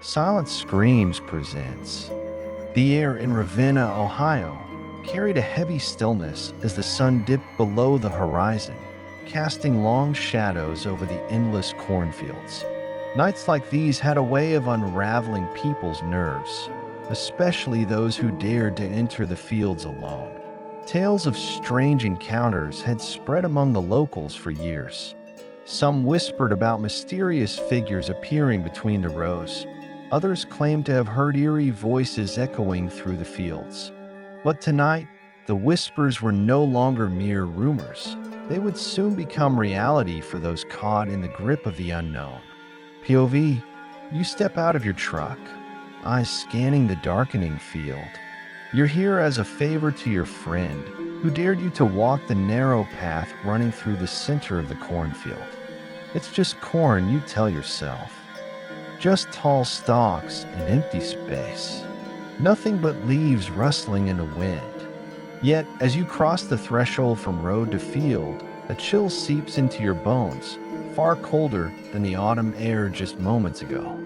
Silent Screams presents. The air in Ravenna, Ohio, carried a heavy stillness as the sun dipped below the horizon, casting long shadows over the endless cornfields. Nights like these had a way of unraveling people's nerves, especially those who dared to enter the fields alone. Tales of strange encounters had spread among the locals for years. Some whispered about mysterious figures appearing between the rows. Others claimed to have heard eerie voices echoing through the fields. But tonight, the whispers were no longer mere rumors. They would soon become reality for those caught in the grip of the unknown. POV, you step out of your truck, eyes scanning the darkening field. You're here as a favor to your friend who dared you to walk the narrow path running through the center of the cornfield. It's just corn, you tell yourself. Just tall stalks and empty space. Nothing but leaves rustling in the wind. Yet, as you cross the threshold from road to field, a chill seeps into your bones, far colder than the autumn air just moments ago.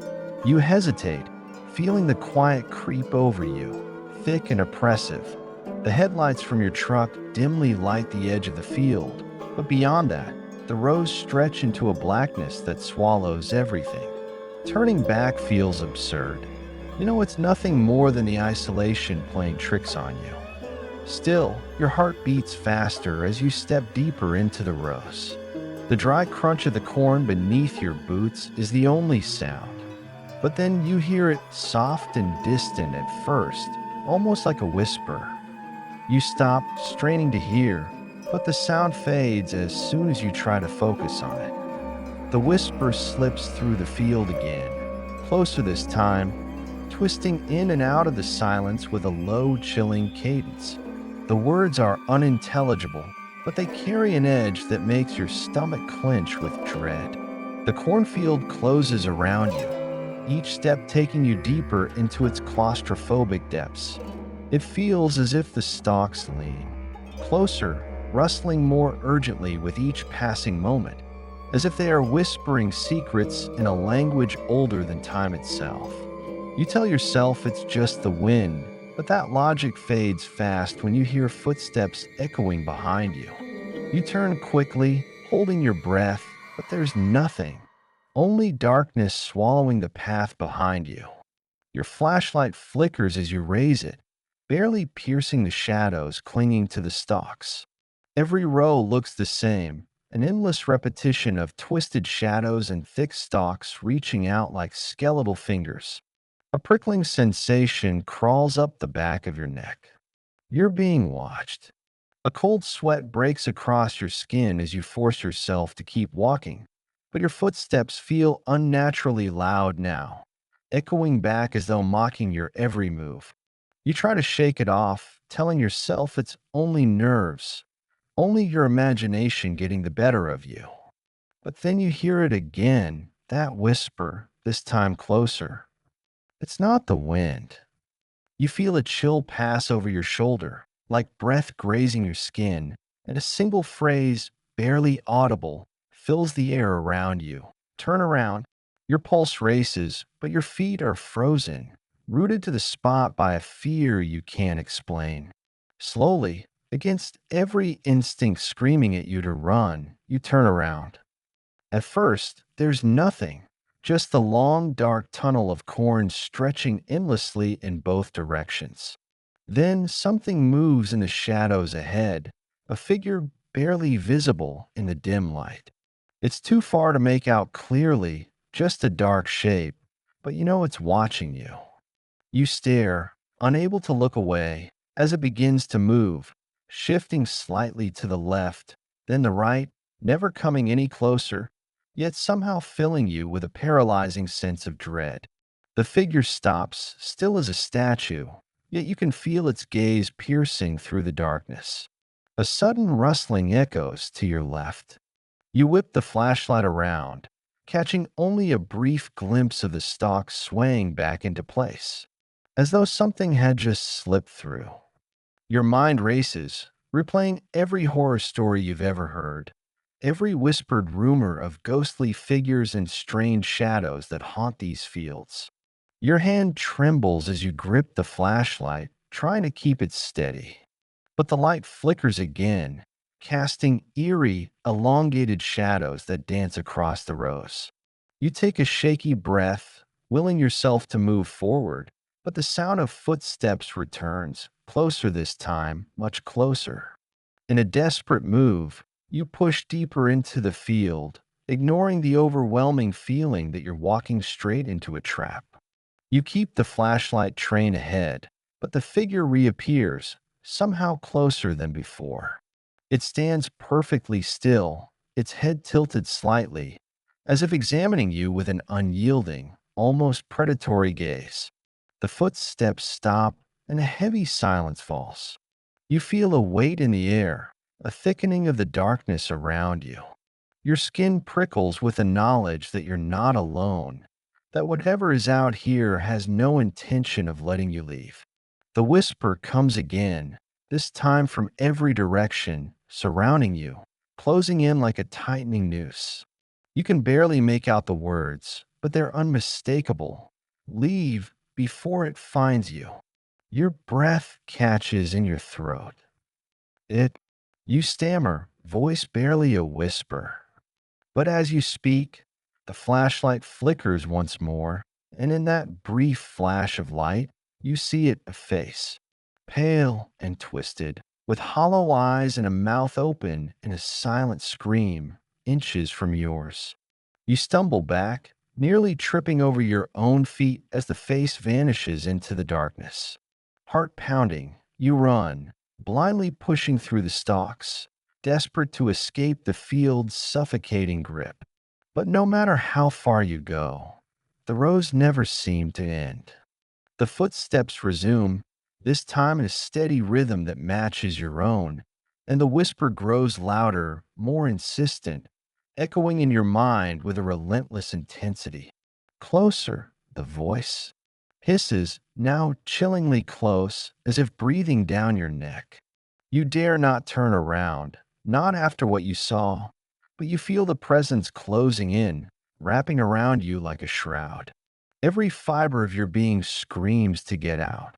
You hesitate, feeling the quiet creep over you, thick and oppressive. The headlights from your truck dimly light the edge of the field, but beyond that, the rows stretch into a blackness that swallows everything. Turning back feels absurd. You know it's nothing more than the isolation playing tricks on you. Still, your heart beats faster as you step deeper into the rows. The dry crunch of the corn beneath your boots is the only sound. But then you hear it soft and distant at first, almost like a whisper. You stop, straining to hear, but the sound fades as soon as you try to focus on it. The whisper slips through the field again, closer this time, twisting in and out of the silence with a low, chilling cadence. The words are unintelligible, but they carry an edge that makes your stomach clench with dread. The cornfield closes around you, each step taking you deeper into its claustrophobic depths. It feels as if the stalks lean closer, rustling more urgently with each passing moment, as if they are whispering secrets in a language older than time itself. You tell yourself it's just the wind, but that logic fades fast when you hear footsteps echoing behind you. You turn quickly, holding your breath, but there's nothing. Only darkness swallowing the path behind you. Your flashlight flickers as you raise it, barely piercing the shadows clinging to the stalks. Every row looks the same, an endless repetition of twisted shadows and thick stalks reaching out like skeletal fingers. A prickling sensation crawls up the back of your neck. You're being watched. A cold sweat breaks across your skin as you force yourself to keep walking, but your footsteps feel unnaturally loud now, echoing back as though mocking your every move. You try to shake it off, telling yourself it's only nerves, only your imagination getting the better of you. But then you hear it again, that whisper, this time closer. It's not the wind. You feel a chill pass over your shoulder, like breath grazing your skin, and a single phrase, barely audible, fills the air around you. Turn around. Your pulse races, but your feet are frozen, rooted to the spot by a fear you can't explain. Slowly, against every instinct screaming at you to run, you turn around. At first, there's nothing, just the long, dark tunnel of corn stretching endlessly in both directions. Then something moves in the shadows ahead, a figure barely visible in the dim light. It's too far to make out clearly, just a dark shape, but you know it's watching you. You stare, unable to look away, as it begins to move, shifting slightly to the left, then the right, never coming any closer, yet somehow filling you with a paralyzing sense of dread. The figure stops, still as a statue, yet you can feel its gaze piercing through the darkness. A sudden rustling echoes to your left. You whip the flashlight around, catching only a brief glimpse of the stalk swaying back into place, as though something had just slipped through. Your mind races, replaying every horror story you've ever heard, every whispered rumor of ghostly figures and strange shadows that haunt these fields. Your hand trembles as you grip the flashlight, trying to keep it steady. But the light flickers again, casting eerie, elongated shadows that dance across the rows. You take a shaky breath, willing yourself to move forward, but the sound of footsteps returns, closer this time, much closer. In a desperate move, you push deeper into the field, ignoring the overwhelming feeling that you're walking straight into a trap. You keep the flashlight train ahead, but the figure reappears, somehow closer than before. It stands perfectly still, its head tilted slightly, as if examining you with an unyielding, almost predatory gaze. The footsteps stop, and a heavy silence falls. You feel a weight in the air, a thickening of the darkness around you. Your skin prickles with the knowledge that you're not alone, that whatever is out here has no intention of letting you leave. The whisper comes again, this time from every direction, surrounding you, closing in like a tightening noose. You can barely make out the words, but they're unmistakable. Leave before it finds you. Your breath catches in your throat. It, you stammer, voice barely a whisper. But as you speak, the flashlight flickers once more, and in that brief flash of light, you see it a face, pale and twisted, with hollow eyes and a mouth open in a silent scream, inches from yours. You stumble back, nearly tripping over your own feet as the face vanishes into the darkness. Heart pounding, you run, blindly pushing through the stalks, desperate to escape the field's suffocating grip. But no matter how far you go, the rows never seem to end. The footsteps resume, this time in a steady rhythm that matches your own, and the whisper grows louder, more insistent, echoing in your mind with a relentless intensity. Closer, the voice hisses, now chillingly close, as if breathing down your neck. You dare not turn around, not after what you saw, but you feel the presence closing in, wrapping around you like a shroud. Every fiber of your being screams to get out,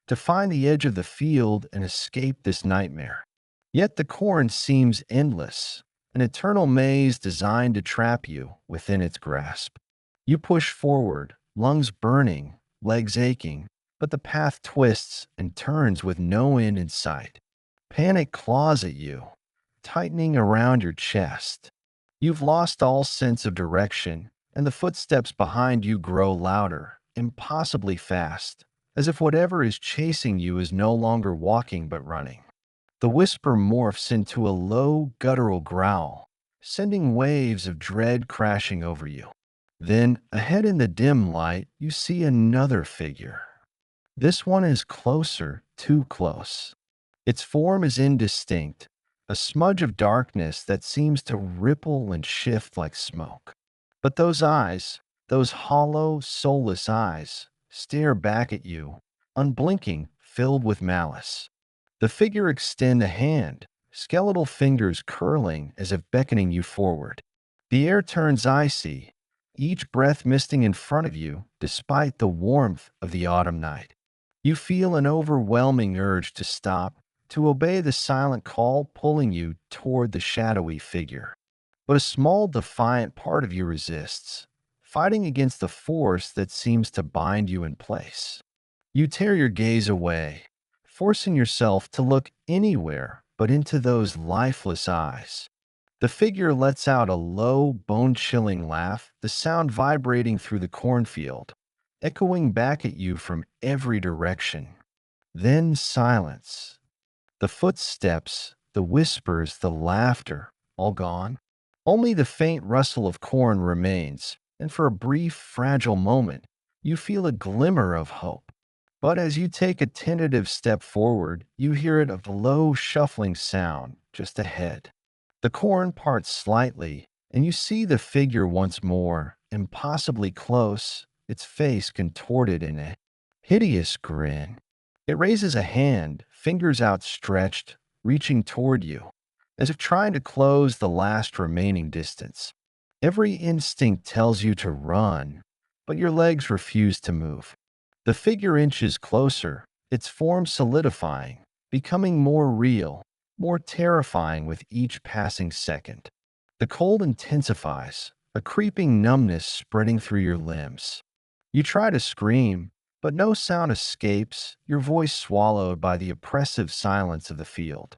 to find the edge of the field and escape this nightmare. Yet the corn seems endless, an eternal maze designed to trap you within its grasp. You push forward, lungs burning, legs aching, but the path twists and turns with no end in sight. Panic claws at you, tightening around your chest. You've lost all sense of direction, and the footsteps behind you grow louder, impossibly fast, as if whatever is chasing you is no longer walking but running. The whisper morphs into a low, guttural growl, sending waves of dread crashing over you. Then, ahead in the dim light, you see another figure. This one is closer, too close. Its form is indistinct, a smudge of darkness that seems to ripple and shift like smoke. But those eyes, those hollow, soulless eyes, stare back at you, unblinking, filled with malice. The figure extends a hand, skeletal fingers curling as if beckoning you forward. The air turns icy, each breath misting in front of you despite the warmth of the autumn night. You feel an overwhelming urge to stop, to obey the silent call pulling you toward the shadowy figure. But a small, defiant part of you resists, fighting against the force that seems to bind you in place. You tear your gaze away, forcing yourself to look anywhere but into those lifeless eyes. The figure lets out a low, bone-chilling laugh, the sound vibrating through the cornfield, echoing back at you from every direction. Then silence. The footsteps, the whispers, the laughter, all gone. Only the faint rustle of corn remains, and for a brief, fragile moment, you feel a glimmer of hope. But as you take a tentative step forward, you hear it of a low, shuffling sound just ahead. The corn parts slightly, and you see the figure once more, impossibly close, its face contorted in a hideous grin. It raises a hand, fingers outstretched, reaching toward you, as if trying to close the last remaining distance. Every instinct tells you to run, but your legs refuse to move. The figure inches closer, its form solidifying, becoming more real, more terrifying with each passing second. The cold intensifies, a creeping numbness spreading through your limbs. You try to scream, but no sound escapes, your voice swallowed by the oppressive silence of the field.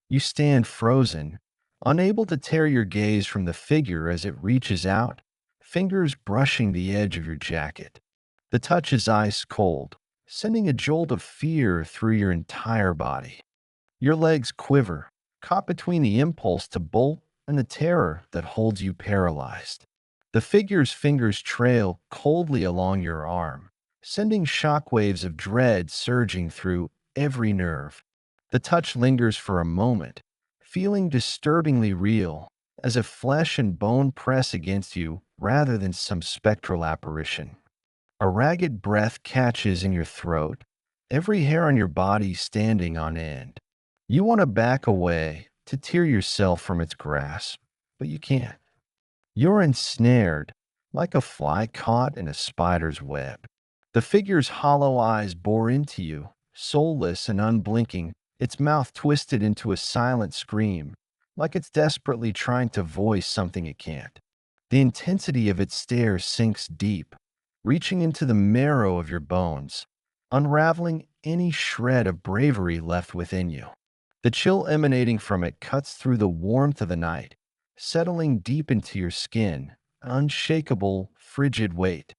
You stand frozen, unable to tear your gaze from the figure as it reaches out, fingers brushing the edge of your jacket. The touch is ice cold, sending a jolt of fear through your entire body. Your legs quiver, caught between the impulse to bolt and the terror that holds you paralyzed. The figure's fingers trail coldly along your arm, sending shockwaves of dread surging through every nerve. The touch lingers for a moment, feeling disturbingly real, as if flesh and bone press against you rather than some spectral apparition. A ragged breath catches in your throat, every hair on your body standing on end. You want to back away, to tear yourself from its grasp, but you can't. You're ensnared, like a fly caught in a spider's web. The figure's hollow eyes bore into you, soulless and unblinking, its mouth twisted into a silent scream, like it's desperately trying to voice something it can't. The intensity of its stare sinks deep, reaching into the marrow of your bones, unraveling any shred of bravery left within you. The chill emanating from it cuts through the warmth of the night, settling deep into your skin, an unshakable, frigid weight.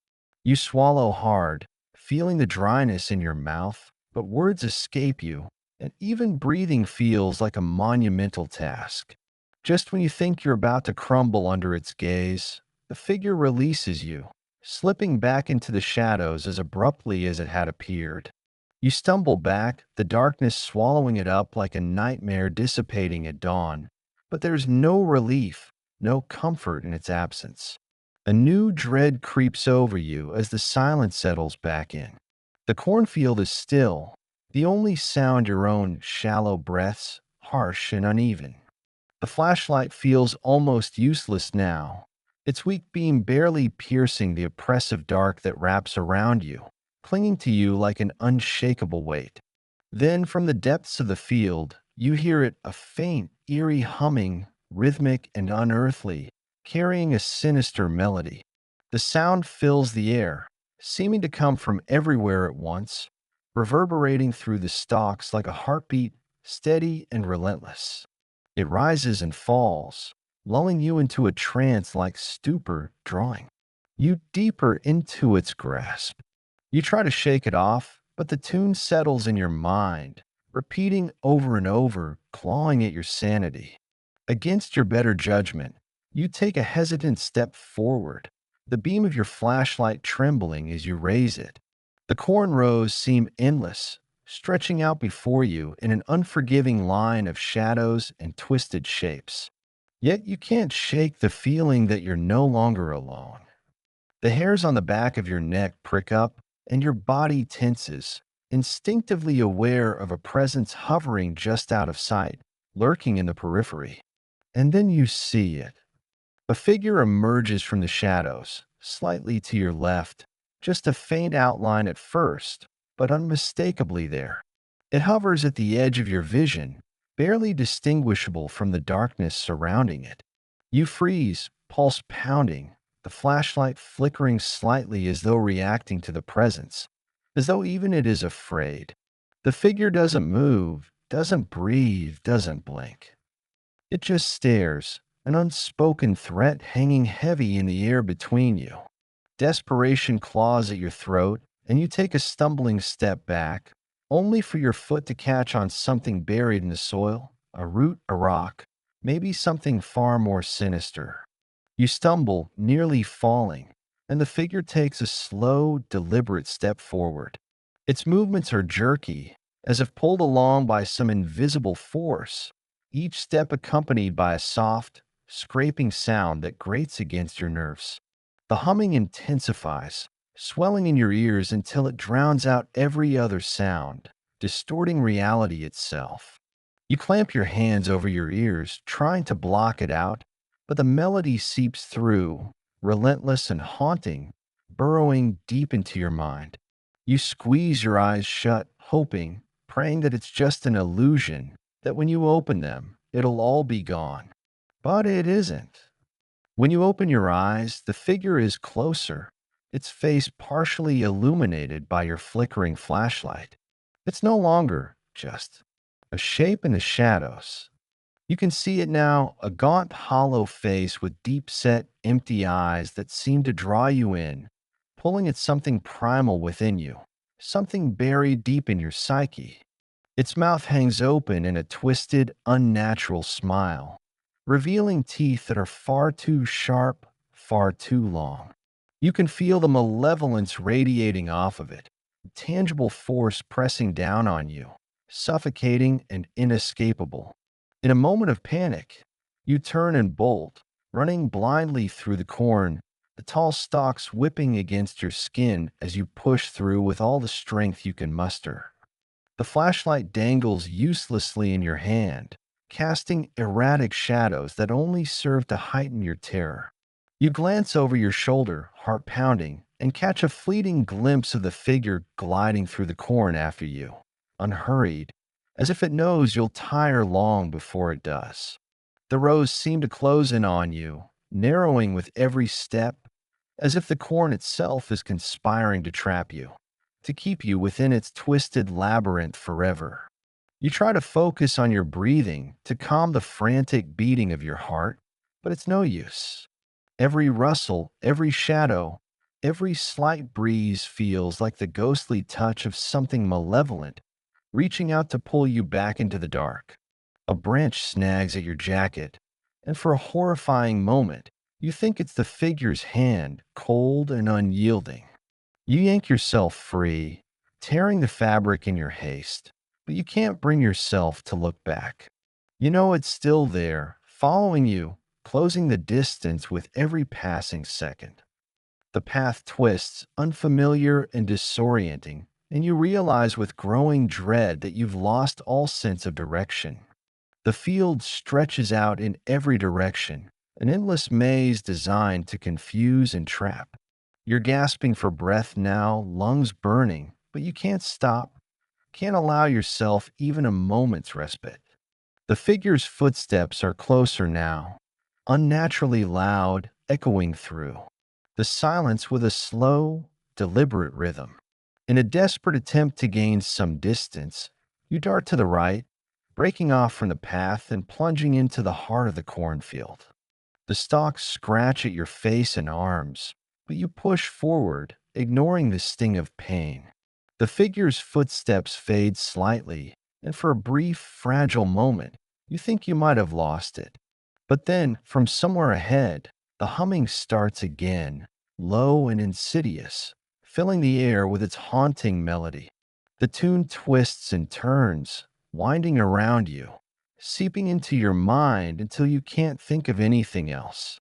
You swallow hard, feeling the dryness in your mouth, but words escape you, and even breathing feels like a monumental task. Just when you think you're about to crumble under its gaze, the figure releases you, slipping back into the shadows as abruptly as it had appeared. You stumble back, the darkness swallowing it up like a nightmare dissipating at dawn, but there's no relief, no comfort in its absence. A new dread creeps over you as the silence settles back in. The cornfield is still, the only sound your own shallow breaths, harsh and uneven. The flashlight feels almost useless now, its weak beam barely piercing the oppressive dark that wraps around you, clinging to you like an unshakable weight. Then, from the depths of the field, you hear it, a faint, eerie humming, rhythmic and unearthly, carrying a sinister melody. The sound fills the air, seeming to come from everywhere at once, reverberating through the stalks like a heartbeat, steady and relentless. It rises and falls, lulling you into a trance-like stupor, drawing you deeper into its grasp. You try to shake it off, but the tune settles in your mind, repeating over and over, clawing at your sanity. Against your better judgment, you take a hesitant step forward, the beam of your flashlight trembling as you raise it. The cornrows seem endless, stretching out before you in an unforgiving line of shadows and twisted shapes. Yet you can't shake the feeling that you're no longer alone. The hairs on the back of your neck prick up, and your body tenses, instinctively aware of a presence hovering just out of sight, lurking in the periphery. And then you see it. A figure emerges from the shadows, slightly to your left, just a faint outline at first, but unmistakably there. It hovers at the edge of your vision, barely distinguishable from the darkness surrounding it. You freeze, pulse pounding, the flashlight flickering slightly as though reacting to the presence, as though even it is afraid. The figure doesn't move, doesn't breathe, doesn't blink. It just stares, an unspoken threat hanging heavy in the air between you. Desperation claws at your throat, and you take a stumbling step back, only for your foot to catch on something buried in the soil, a root, a rock, maybe something far more sinister. You stumble, nearly falling, and the figure takes a slow, deliberate step forward. Its movements are jerky, as if pulled along by some invisible force, each step accompanied by a soft, scraping sound that grates against your nerves. The humming intensifies, swelling in your ears until it drowns out every other sound, distorting reality itself. You clamp your hands over your ears, trying to block it out, but the melody seeps through, relentless and haunting, burrowing deep into your mind. You squeeze your eyes shut, hoping, praying that it's just an illusion, that when you open them, it'll all be gone. But it isn't. When you open your eyes, the figure is closer, its face partially illuminated by your flickering flashlight. It's no longer just a shape in the shadows. You can see it now, a gaunt, hollow face with deep-set, empty eyes that seem to draw you in, pulling at something primal within you, something buried deep in your psyche. Its mouth hangs open in a twisted, unnatural smile, revealing teeth that are far too sharp, far too long. You can feel the malevolence radiating off of it, a tangible force pressing down on you, suffocating and inescapable. In a moment of panic, you turn and bolt, running blindly through the corn, the tall stalks whipping against your skin as you push through with all the strength you can muster. The flashlight dangles uselessly in your hand, casting erratic shadows that only serve to heighten your terror. You glance over your shoulder, heart pounding, and catch a fleeting glimpse of the figure gliding through the corn after you, unhurried, as if it knows you'll tire long before it does. The rows seem to close in on you, narrowing with every step, as if the corn itself is conspiring to trap you, to keep you within its twisted labyrinth forever. You try to focus on your breathing to calm the frantic beating of your heart, but it's no use. Every rustle, every shadow, every slight breeze feels like the ghostly touch of something malevolent, reaching out to pull you back into the dark. A branch snags at your jacket, and for a horrifying moment, you think it's the figure's hand, cold and unyielding. You yank yourself free, tearing the fabric in your haste, but you can't bring yourself to look back. You know it's still there, following you, closing the distance with every passing second. The path twists, unfamiliar and disorienting, and you realize with growing dread that you've lost all sense of direction. The field stretches out in every direction, an endless maze designed to confuse and trap. You're gasping for breath now, lungs burning, but you can't stop, can't allow yourself even a moment's respite. The figure's footsteps are closer now, unnaturally loud, echoing through the silence with a slow, deliberate rhythm. In a desperate attempt to gain some distance, you dart to the right, breaking off from the path and plunging into the heart of the cornfield. The stalks scratch at your face and arms, but you push forward, ignoring the sting of pain. The figure's footsteps fade slightly, and for a brief, fragile moment, you think you might have lost it. But then, from somewhere ahead, the humming starts again, low and insidious, filling the air with its haunting melody. The tune twists and turns, winding around you, seeping into your mind until you can't think of anything else.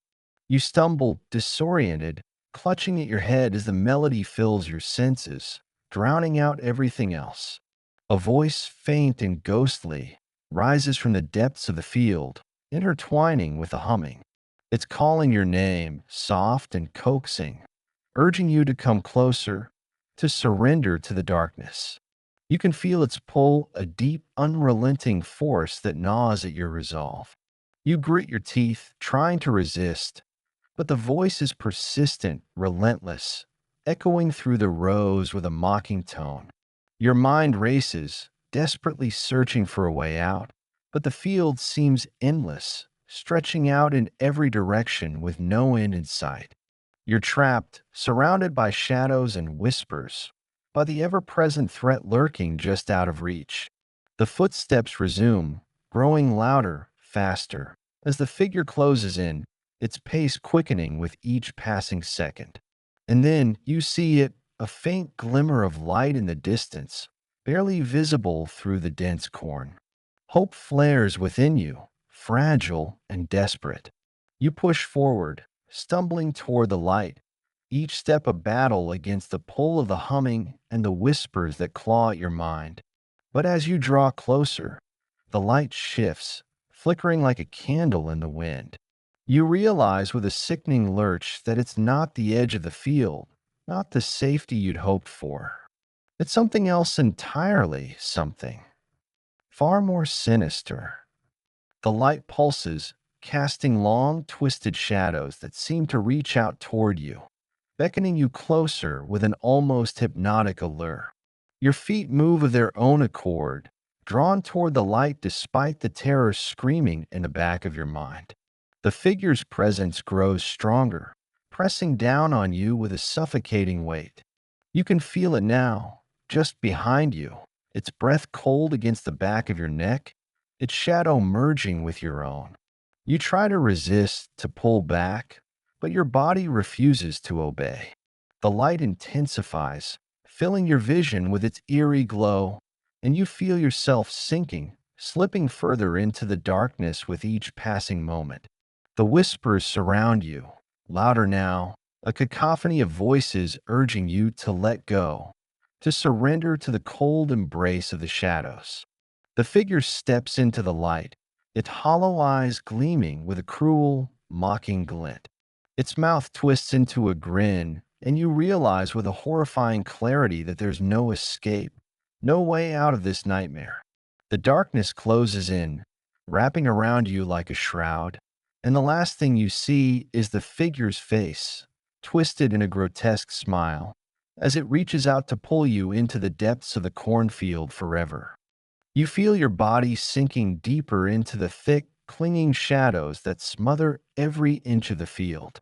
You stumble, disoriented, clutching at your head as the melody fills your senses, drowning out everything else. A voice, faint and ghostly, rises from the depths of the field, intertwining with the humming. It's calling your name, soft and coaxing, urging you to come closer, to surrender to the darkness. You can feel its pull, a deep, unrelenting force that gnaws at your resolve. You grit your teeth, trying to resist, but the voice is persistent, relentless, echoing through the rows with a mocking tone. Your mind races, desperately searching for a way out, but the field seems endless, stretching out in every direction with no end in sight. You're trapped, surrounded by shadows and whispers, by the ever-present threat lurking just out of reach. The footsteps resume, growing louder, faster, as the figure closes in, its pace quickening with each passing second. And then you see it, a faint glimmer of light in the distance, barely visible through the dense corn. Hope flares within you, fragile and desperate. You push forward, stumbling toward the light, each step a battle against the pull of the humming and the whispers that claw at your mind. But as you draw closer, the light shifts, flickering like a candle in the wind. You realize with a sickening lurch that it's not the edge of the field, not the safety you'd hoped for. It's something else entirely, something far more sinister. The light pulses, casting long, twisted shadows that seem to reach out toward you, beckoning you closer with an almost hypnotic allure. Your feet move of their own accord, drawn toward the light despite the terror screaming in the back of your mind. The figure's presence grows stronger, pressing down on you with a suffocating weight. You can feel it now, just behind you, its breath cold against the back of your neck, its shadow merging with your own. You try to resist, to pull back, but your body refuses to obey. The light intensifies, filling your vision with its eerie glow, and you feel yourself sinking, slipping further into the darkness with each passing moment. The whispers surround you, louder now, a cacophony of voices urging you to let go, to surrender to the cold embrace of the shadows. The figure steps into the light, its hollow eyes gleaming with a cruel, mocking glint. Its mouth twists into a grin, and you realize with a horrifying clarity that there's no escape, no way out of this nightmare. The darkness closes in, wrapping around you like a shroud, and the last thing you see is the figure's face, twisted in a grotesque smile, as it reaches out to pull you into the depths of the cornfield forever. You feel your body sinking deeper into the thick, clinging shadows that smother every inch of the field.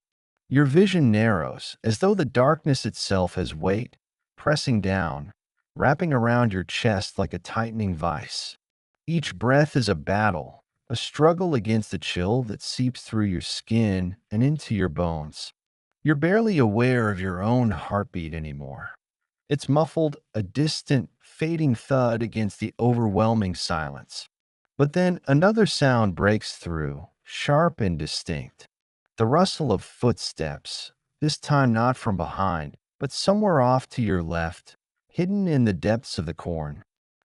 Your vision narrows, as though the darkness itself has weight, pressing down, wrapping around your chest like a tightening vice. Each breath is a battle, a struggle against the chill that seeps through your skin and into your bones. You're barely aware of your own heartbeat anymore. It's muffled, a distant, fading thud against the overwhelming silence. But then another sound breaks through, sharp and distinct. The rustle of footsteps, this time not from behind, but somewhere off to your left, hidden in the depths of the corn.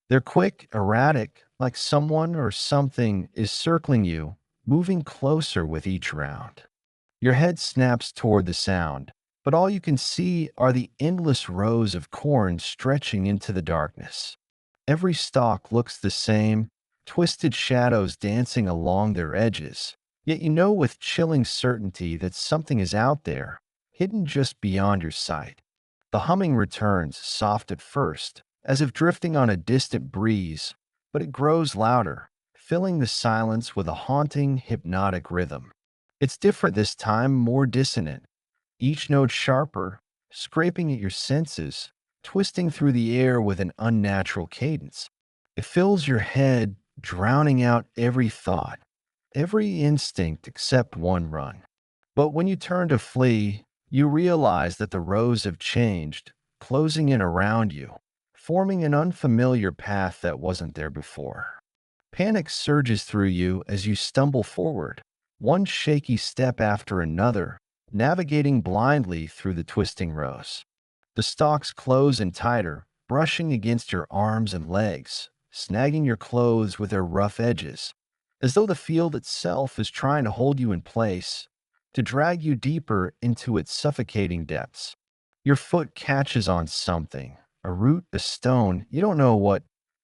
They're quick, erratic, like someone or something is circling you, moving closer with each round. Your head snaps toward the sound, but all you can see are the endless rows of corn stretching into the darkness. Every stalk looks the same, twisted shadows dancing along their edges, yet you know with chilling certainty that something is out there, hidden just beyond your sight. The humming returns, soft at first, as if drifting on a distant breeze, but it grows louder, filling the silence with a haunting, hypnotic rhythm. It's different this time, more dissonant, each note sharper, scraping at your senses, twisting through the air with an unnatural cadence. It fills your head, drowning out every thought, every instinct except one run. But when you turn to flee, you realize that the rows have changed, closing in around you, forming an unfamiliar path that wasn't there before. Panic surges through you as you stumble forward, one shaky step after another, navigating blindly through the twisting rows. The stalks close in tighter, brushing against your arms and legs, snagging your clothes with their rough edges, as though the field itself is trying to hold you in place, to drag you deeper into its suffocating depths. Your foot catches on something, a root, a stone, you don't know what,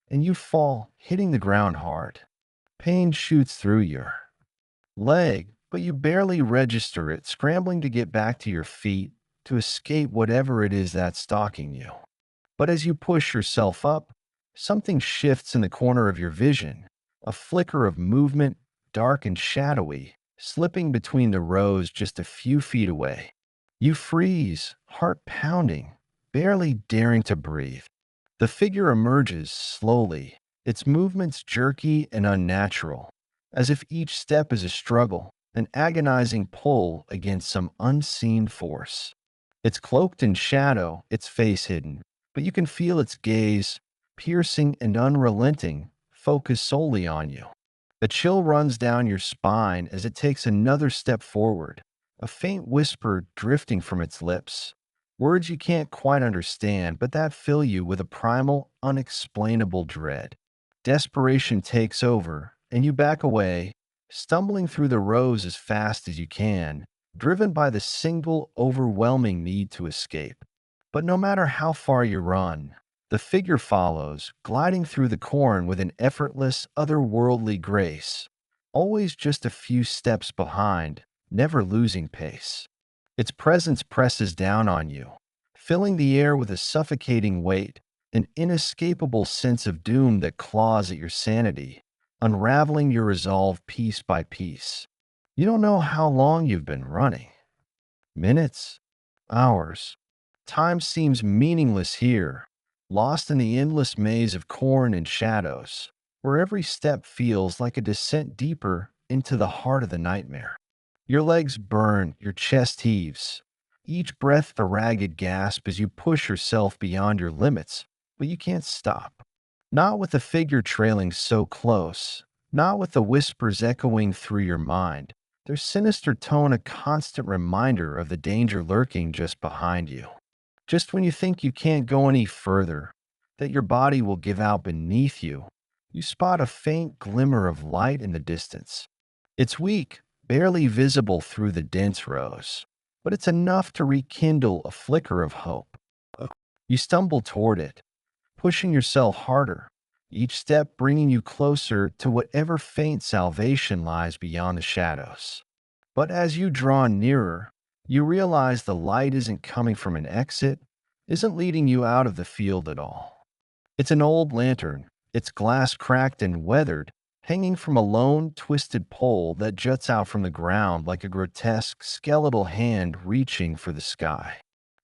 and you fall, hitting the ground hard. Pain shoots through your leg, but you barely register it, scrambling to get back to your feet, to escape whatever it is that's stalking you. But as you push yourself up, something shifts in the corner of your vision, a flicker of movement, dark and shadowy, slipping between the rows just a few feet away. You freeze, heart pounding, barely daring to breathe. The figure emerges slowly, its movements jerky and unnatural, as if each step is a struggle, an agonizing pull against some unseen force. It's cloaked in shadow, its face hidden, but you can feel its gaze, piercing and unrelenting, focused solely on you. A chill runs down your spine as it takes another step forward, a faint whisper drifting from its lips. Words you can't quite understand, but that fill you with a primal, unexplainable dread. Desperation takes over, and you back away, stumbling through the rows as fast as you can, driven by the single overwhelming need to escape. But no matter how far you run, the figure follows, gliding through the corn with an effortless, otherworldly grace, always just a few steps behind, never losing pace. Its presence presses down on you, filling the air with a suffocating weight, an inescapable sense of doom that claws at your sanity, unraveling your resolve piece by piece. You don't know how long you've been running. Minutes? Hours? Time seems meaningless here, lost in the endless maze of corn and shadows, where every step feels like a descent deeper into the heart of the nightmare. Your legs burn, your chest heaves, each breath a ragged gasp as you push yourself beyond your limits, but you can't stop. Not with the figure trailing so close, not with the whispers echoing through your mind, their sinister tone a constant reminder of the danger lurking just behind you. Just when you think you can't go any further, that your body will give out beneath you, you spot a faint glimmer of light in the distance. It's weak, barely visible through the dense rows, but it's enough to rekindle a flicker of hope. You stumble toward it, pushing yourself harder, each step bringing you closer to whatever faint salvation lies beyond the shadows. But as you draw nearer, you realize the light isn't coming from an exit, isn't leading you out of the field at all. It's an old lantern, its glass cracked and weathered, hanging from a lone, twisted pole that juts out from the ground like a grotesque, skeletal hand reaching for the sky.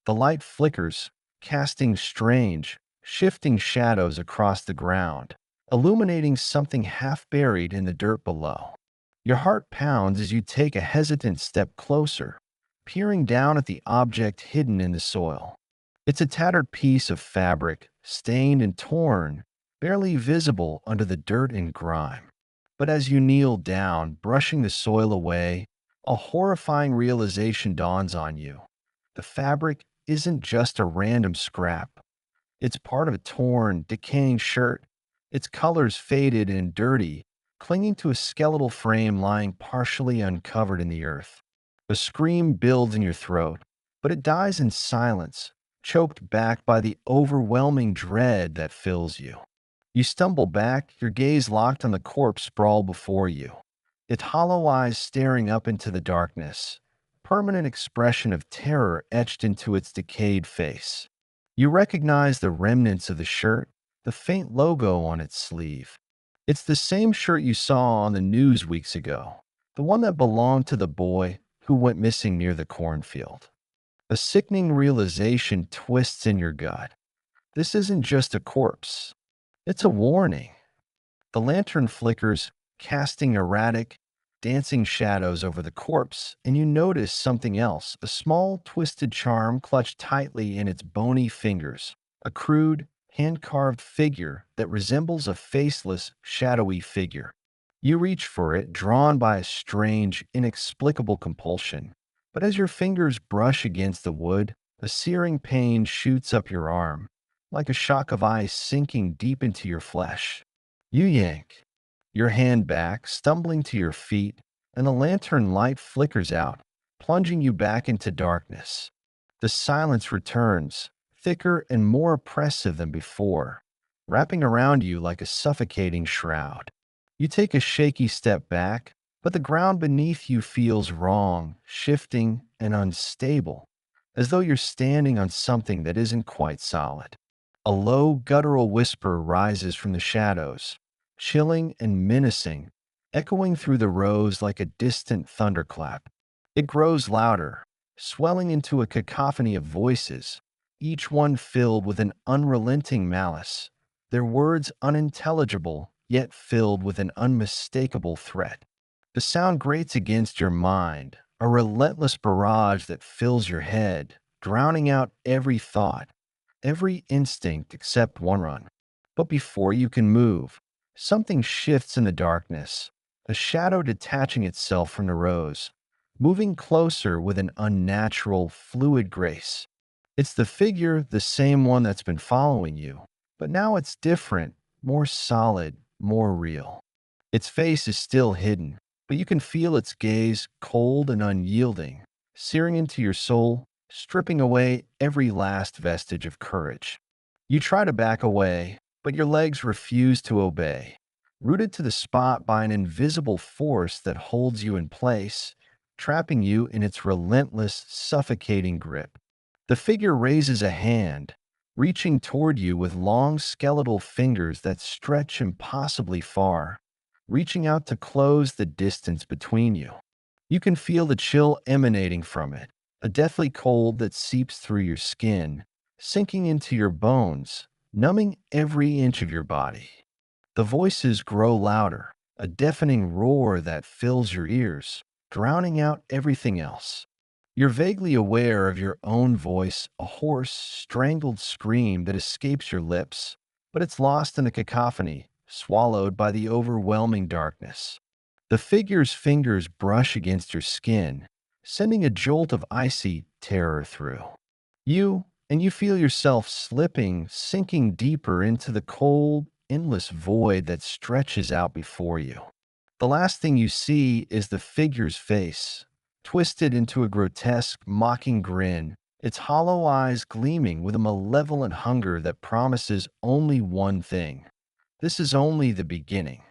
The light flickers, casting strange, shifting shadows across the ground, illuminating something half buried in the dirt below. Your heart pounds as you take a hesitant step closer, peering down at the object hidden in the soil. It's a tattered piece of fabric, stained and torn, barely visible under the dirt and grime. But as you kneel down, brushing the soil away, a horrifying realization dawns on you. The fabric isn't just a random scrap. It's part of a torn, decaying shirt, its colors faded and dirty, clinging to a skeletal frame lying partially uncovered in the earth. A scream builds in your throat, but it dies in silence, choked back by the overwhelming dread that fills you. You stumble back, your gaze locked on the corpse sprawled before you, its hollow eyes staring up into the darkness, permanent expression of terror etched into its decayed face. You recognize the remnants of the shirt, the faint logo on its sleeve. It's the same shirt you saw on the news weeks ago, the one that belonged to the boy who went missing near the cornfield. A sickening realization twists in your gut. This isn't just a corpse. It's a warning. The lantern flickers, casting erratic, dancing shadows over the corpse, and you notice something else, a small, twisted charm clutched tightly in its bony fingers, a crude, hand-carved figure that resembles a faceless, shadowy figure. You reach for it, drawn by a strange, inexplicable compulsion. But as your fingers brush against the wood, a searing pain shoots up your arm, like a shock of ice sinking deep into your flesh. You yank your hand back, stumbling to your feet, and the lantern light flickers out, plunging you back into darkness. The silence returns, thicker and more oppressive than before, wrapping around you like a suffocating shroud. You take a shaky step back, but the ground beneath you feels wrong, shifting, and unstable, as though you're standing on something that isn't quite solid. A low, guttural whisper rises from the shadows, chilling and menacing, echoing through the rows like a distant thunderclap. It grows louder, swelling into a cacophony of voices, each one filled with an unrelenting malice, their words unintelligible yet filled with an unmistakable threat. The sound grates against your mind, a relentless barrage that fills your head, drowning out every thought, every instinct except one run. But before you can move, something shifts in the darkness, a shadow detaching itself from the rows, moving closer with an unnatural, fluid grace. It's the figure, the same one that's been following you, but now it's different, more solid, more real. Its face is still hidden, but you can feel its gaze, cold and unyielding, searing into your soul, stripping away every last vestige of courage. You try to back away, but your legs refuse to obey. Rooted to the spot by an invisible force that holds you in place, trapping you in its relentless, suffocating grip. The figure raises a hand, reaching toward you with long skeletal fingers that stretch impossibly far, reaching out to close the distance between you. You can feel the chill emanating from it, a deathly cold that seeps through your skin, sinking into your bones, numbing every inch of your body. The voices grow louder, a deafening roar that fills your ears, drowning out everything else. You're vaguely aware of your own voice, a hoarse, strangled scream that escapes your lips, but it's lost in the cacophony, swallowed by the overwhelming darkness. The figure's fingers brush against your skin, sending a jolt of icy terror through. You feel yourself slipping, sinking deeper into the cold, endless void that stretches out before you. The last thing you see is the figure's face, twisted into a grotesque, mocking grin, its hollow eyes gleaming with a malevolent hunger that promises only one thing. This is only the beginning.